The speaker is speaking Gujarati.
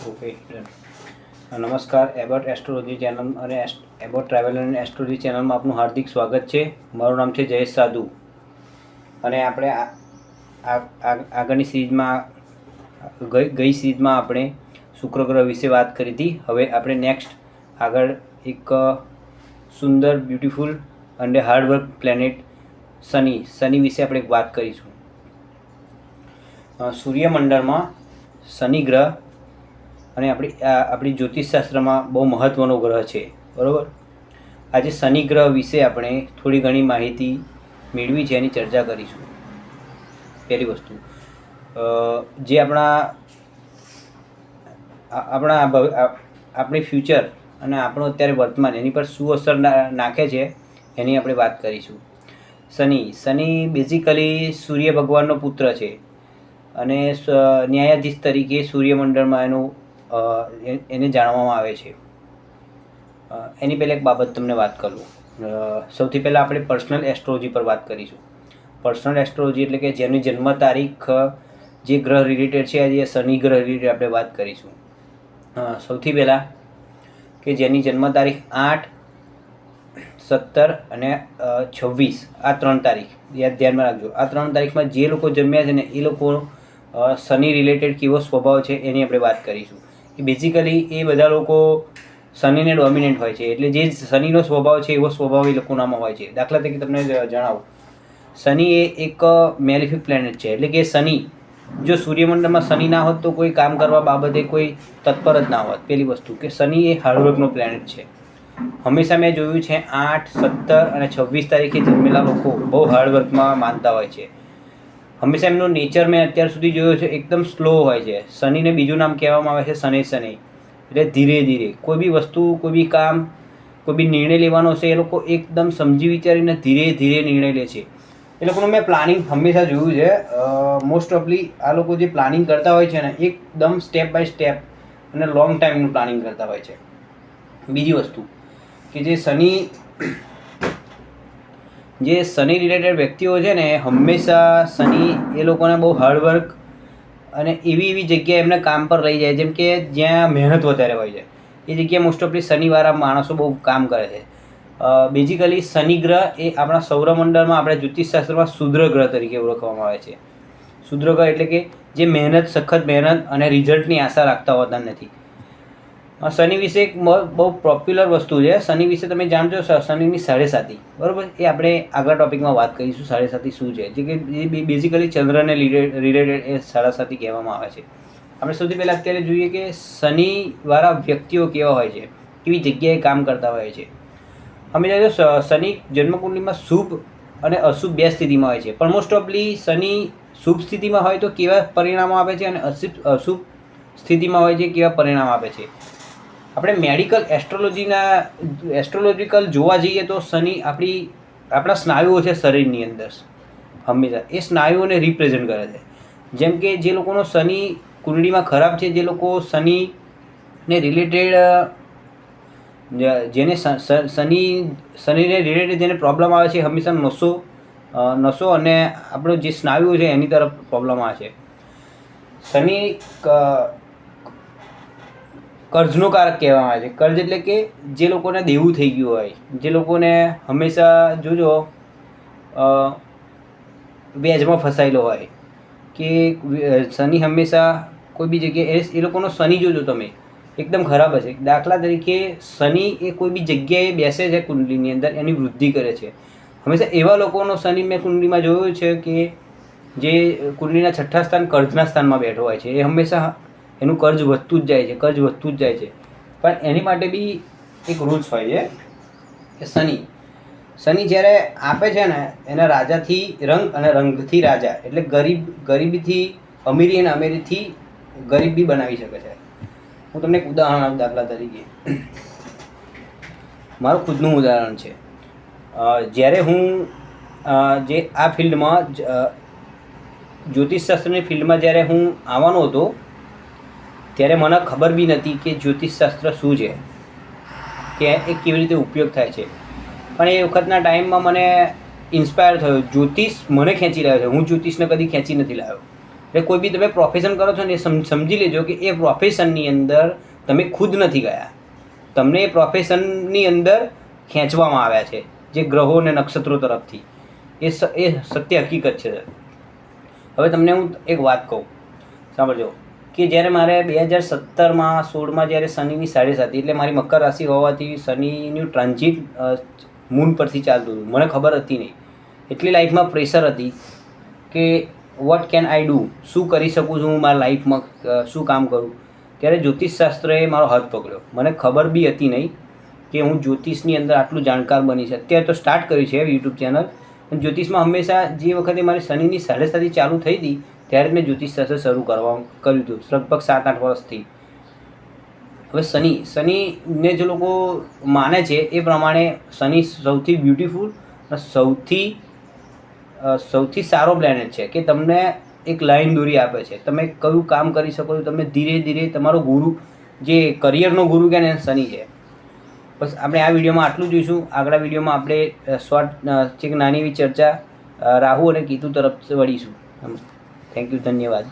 ઓકે. નમસ્કાર. એબોટ એસ્ટ્રોલોજી ચેનલ અને એબોટ ટ્રાવેલ એન્ડ એસ્ટ્રોલોજી ચેનલમાં આપનું હાર્દિક સ્વાગત છે. મારું નામ છે જયેશ સાધુ અને આપણે આગળની સિરીઝમાં ગઈ સિરીઝમાં આપણે શુક્ર ગ્રહ વિશે વાત કરી હતી. હવે આપણે નેક્સ્ટ આગળ એક સુંદર બ્યુટીફુલ અને હાર્ડવર્ક પ્લેનેટ શનિ વિશે આપણે વાત કરીશું. સૂર્યમંડળમાં શનિ ગ્રહ અને આપણી જ્યોતિષશાસ્ત્રમાં બહુ મહત્ત્વનો ગ્રહ છે, બરાબર. આજે શનિ ગ્રહ વિશે આપણે થોડી ઘણી માહિતી મેળવી છે, એની ચર્ચા કરીશું. પહેલી વસ્તુ, જે આપણી ફ્યુચર અને આપણો અત્યારે વર્તમાન એની પર શું અસર નાખે છે એની આપણે વાત કરીશું. શનિ બેઝિકલી સૂર્ય ભગવાનનો પુત્ર છે અને ન્યાયાધીશ તરીકે સૂર્યમંડળમાં એને જાણવામાં આવે છે. એની પહેલાં એક બાબત તમને વાત કરું. સૌથી પહેલાં આપણે પર્સનલ એસ્ટ્રોલોજી પર વાત કરીશું. પર્સનલ એસ્ટ્રોલોજી એટલે કે જેની જન્મ તારીખ જે ગ્રહ રિલેટેડ છે, આજે શનિ ગ્રહ રિલેટેડ આપણે વાત કરીશું. સૌથી પહેલાં કે જેની જન્મ તારીખ 8, 17 અને 26 આ 3 તારીખ ધ્યાનમાં રાખજો. આ 3 તારીખમાં જે લોકો જન્મ્યા છે ને એ લોકો શનિ રિલેટેડ કેવો સ્વભાવ છે એની આપણે વાત કરીશું. એ બેઝિકલી એ બધા લોકો શનિને ડોમિનેન્ટ હોય છે, એટલે જે શનિનો સ્વભાવ છે એવો સ્વભાવ એ લોકોનામાં હોય છે. દાખલા તરીકે તમને જણાવું, શનિ એ એક મેલિફિક પ્લેનેટ છે, એટલે કે શનિ જો સૂર્યમંડળમાં શનિ ના હોત તો કોઈ કામ કરવા બાબતે કોઈ તત્પર જ ના હોત. પહેલી વસ્તુ કે શનિ એ હાર્ડવર્કનો પ્લેનેટ છે. હંમેશા મેં જોયું છે 8, 17 અને 26 તારીખે જન્મેલા લોકો બહુ હાર્ડવર્કમાં માનતા હોય છે. હંમેશા એમનો નેચર મેં અત્યાર સુધી જોયો છે એકદમ સ્લો હોય છે. શનિને બીજું નામ કહેવામાં આવે છે શનિ, એટલે ધીરે ધીરે કોઈ બી વસ્તુ, કોઈ બી કામ, કોઈ બી નિર્ણય લેવાનો છે એ લોકો એકદમ સમજી વિચારીને ધીરે ધીરે નિર્ણય લે છે. એ લોકોનું મેં પ્લાનિંગ હંમેશા જોયું છે. મોસ્ટ ઓફલી આ લોકો જે પ્લાનિંગ કરતા હોય છે ને એકદમ સ્ટેપ બાય સ્ટેપ અને લોંગ ટાઈમનું પ્લાનિંગ કરતા હોય છે. બીજી વસ્તુ કે જે શનિ રિલેટેડ વ્યક્તિઓ છે ને હંમેશા શનિ એ લોકોને બહુ હાર્ડવર્ક અને એવી જગ્યાએ એમને કામ પર લઈ જાય, જેમ કે જ્યાં મહેનત વધારે હોય છે એ જગ્યાએ મોસ્ટ ઓફલી શનિવાળા માણસો બહુ કામ કરે છે. બેઝિકલી શનિ ગ્રહ એ આપણા સૌરમંડળમાં આપણે જ્યોતિષશાસ્ત્રમાં શુદ્ર ગ્રહ તરીકે ઓળખવામાં આવે છે. શુદ્ર ગ્રહ એટલે કે જે સખત મહેનત અને રિઝલ્ટની આશા રાખતા હોતા નથી. શનિ વિશે એક બહુ પોપ્યુલર વસ્તુ છે. શનિ વિશે તમે જાણજો શનિની સાડેસાતી, બરાબર. એ આપણે આગલા ટોપિકમાં વાત કરીશું. સાડેસાતી શું છે, જે કે બેઝિકલી ચંદ્રને રિલેટેડ એ સાડેસાતી કહેવામાં આવે છે. આપણે સૌથી પહેલાં અત્યારે જોઈએ કે શનિવાળા વ્યક્તિઓ કેવા હોય છે, કેવી જગ્યાએ કામ કરતા હોય છે. અમે જો શનિ જન્મકુંડલીમાં શુભ અને અશુભ બે સ્થિતિમાં હોય છે, પણ મોસ્ટ ઓફલી શનિ શુભ સ્થિતિમાં હોય તો કેવા પરિણામો આપે છે અને અશુભ સ્થિતિમાં હોય છે કેવા પરિણામ આપે છે. આપણે મેડિકલ એસ્ટ્રોલોજીકલ જોવા જઈએ તો શનિ આપણા સ્નાયુઓ છે શરીરની અંદર, હંમેશા એ સ્નાયુઓને રિપ્રેઝેન્ટ કરે છે. જેમ કે જે લોકોનો શનિ કુંડળીમાં ખરાબ છે, જે લોકો શનિને રિલેટેડ શનિને રિલેટેડ જેને પ્રોબ્લેમ આવે છે, હંમેશા નસો અને આપણો જે સ્નાયુઓ છે એની તરફ પ્રોબ્લેમ આવે છે. શનિ કર્જનો કારક કહેવામાં આવે છે. કર્જ એટલે કે જે લોકોને દેવું થઈ ગયું હોય, જે લોકોને હંમેશા જોજો વ્યાજમાં ફસાયેલો હોય, કે શનિ હંમેશા કોઈ બી જગ્યાએ એ લોકોનો શનિ જોજો તમે એકદમ ખરાબ હશે. દાખલા તરીકે શનિ એ કોઈ બી જગ્યાએ બેસે છે કુંડલીની અંદર, એની વૃદ્ધિ કરે છે. હંમેશા એવા લોકોનો શનિ મેં કુંડલીમાં જોયું છે કે જે કુંડલીના 6થા સ્થાન કર્જના સ્થાનમાં બેઠો હોય છે, એ હંમેશા એનું કર્જ વધતું જ જાય છે. પણ એની માટે બી એક રૂલ્સ હોય છે કે શનિ જ્યારે આપે છે ને એના રાજાથી રંગ અને રંગથી રાજા, એટલે ગરીબીથી અમીરી અને અમીરીથી ગરીબ બી બનાવી શકે છે. હું તમને એક ઉદાહરણ આપું. દાખલા તરીકે મારું ખુદનું ઉદાહરણ છે. જ્યારે હું જે આ ફિલ્ડમાં જ્યોતિષશાસ્ત્રની ફિલ્ડમાં જ્યારે હું આવવાનો હતો ત્યારે મને ખબર બી નથી કે જ્યોતિષશાસ્ત્ર શું છે, કે એ કેવી રીતે ઉપયોગ થાય છે. પણ એ વખતના ટાઈમમાં મને ઇન્સ્પાયર થયો. જ્યોતિષ મને ખેંચી લાવ્યો છે, હું જ્યોતિષને કદી ખેંચી નથી લાવ્યો. એટલે કોઈ બી તમે પ્રોફેશન કરો છો ને એ સમજી લેજો કે એ પ્રોફેશનની અંદર તમે ખુદ નથી ગયા, તમને એ પ્રોફેશનની અંદર ખેંચવામાં આવ્યા છે જે ગ્રહો અને નક્ષત્રો તરફથી. એ સત્ય હકીકત છે. હવે તમને હું એક વાત કહું, સાંભળજો, કે જ્યારે મારે 2017માં 16માં જ્યારે શનિની 7.5 એટલે મારી મકર રાશિ હોવાથી શનિનું ટ્રાન્ઝિટ મૂન પરથી ચાલતું હતું, મને ખબર હતી નહીં, એટલી લાઈફમાં પ્રેશર હતી કે વોટ કેન આઈ ડૂ, શું કરી શકું છું હું મારા લાઈફમાં, શું કામ કરું. ત્યારે જ્યોતિષશાસ્ત્રએ મારો હાથ પકડ્યો. મને ખબર બી હતી નહીં કે હું જ્યોતિષની અંદર આટલું જાણકાર બની છે. અત્યારે તો સ્ટાર્ટ કર્યું છે યુટ્યુબ ચેનલ, પણ જ્યોતિષમાં હંમેશા જે વખતે મારી શનિની 7.5 ચાલુ થઈ હતી ત્યારે મેં જ્યોતિષશાસ્ત્ર શરૂ કર્યું હતું, લગભગ 7-8 વર્ષથી. હવે શનિને જે લોકો માને છે એ પ્રમાણે શનિ સૌથી બ્યુટીફુલ અને સૌથી સારો પ્લેનેટ છે કે તમને એક લાઈન દોરી આપે છે, તમે કયું કામ કરી શકો છો, તમે ધીરે ધીરે તમારો ગુરુ, જે કરિયરનો ગુરુ કે ને શનિ છે. બસ આપણે આ વિડીયોમાં આટલું જોઈશું. આગલા વિડીયોમાં આપણે શોર્ટ એક નાની એવી ચર્ચા રાહુ અને કેતુ તરફ વળીશું. થેન્ક યુ, ધન્યવાદ.